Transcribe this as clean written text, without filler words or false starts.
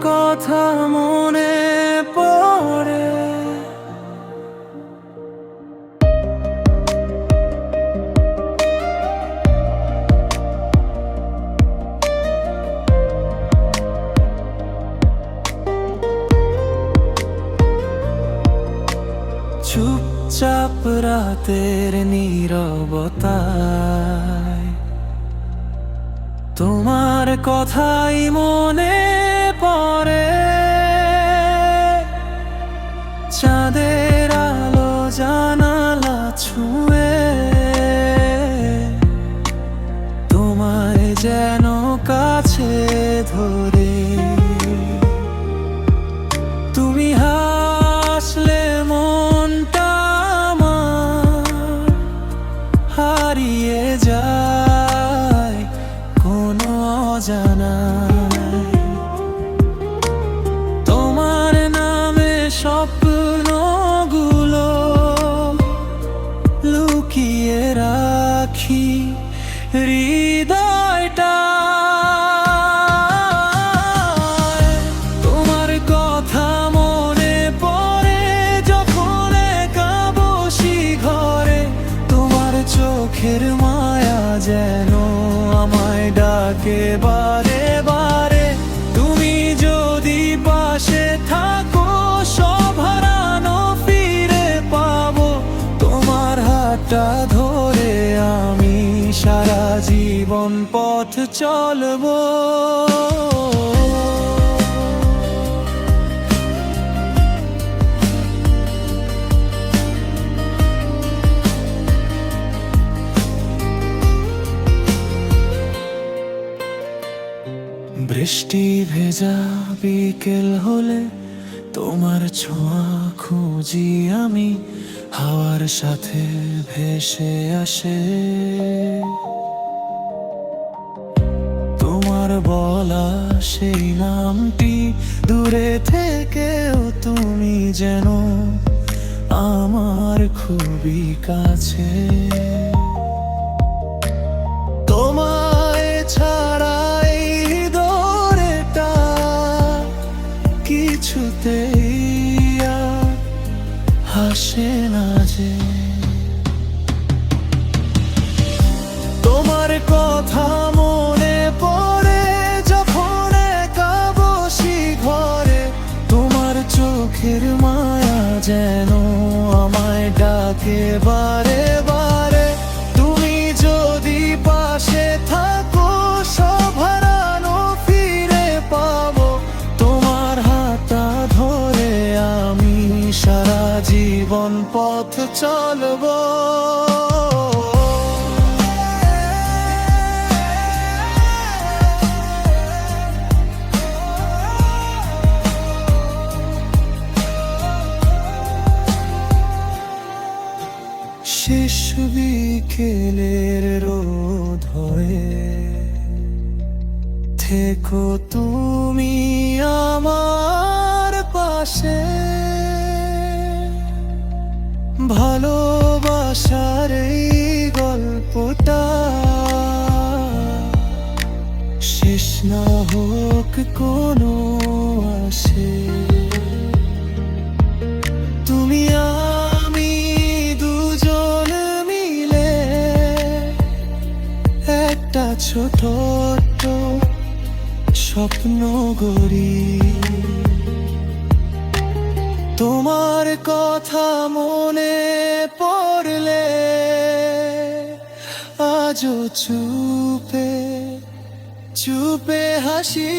কথা মনে পড়ে। চুপচাপ রাতের নীরবতায় তোমার কথাই মনে পড়ে। চাঁদের আলো জানালা ছুঁয়ে তোমায় যেন কাছে ধরে। তুমি হাসলে মনটা আমার হারিয়ে যায় কোনো অজানায়। তোমার নামে স্বপ্নগুলো লুকিয়ে রাখি হৃদয়টা। তোমার কথা মনে পড়ে যখন একা বসি ঘরে। তোমার চোখের মায়া যেন আমায় ডাকে বারে বারে। তুমি যদি পাশে থাকো সব হারানো ফিরে পাবো। তোমার হাতটা ধরে আমি সারা জীবন পথ চলবো। বৃষ্টি ভেজা বিকেল হলে তোমার ছোঁয়া খুঁজি আমি। হাওয়ার সাথে ভেসে আসে তোমার বলা সেই নামটি। দূরে থেকেও তুমি যেন আমার খুবই কাছে। তোমায় ছাড়া এই দোরেটা কিছুতেই আর হাসে না যে। তোমার কথা মনে পড়ে যখন একা বসি ঘরে। তোমার চোখের মায়া যেন আমায় ডাকে বারে বারে। তুমি যদি পাশে থাকো সব হারানো ফিরে পাবো। তোমার হাতটা ধরে আমি সারা জীবন পথ চলবো। শেষ বিকেলের রোদ হয়ে থেকো তুমি আমার পাশে। ভালোবাসার এই গল্পটা শেষ না হোক কোনো আসে। তুমি আমি দুজন মিলে একটা ছোট স্বপ্ন গড়ি। তোমার কথা মনে পড়লে আজও চুপে চুপে হাসি।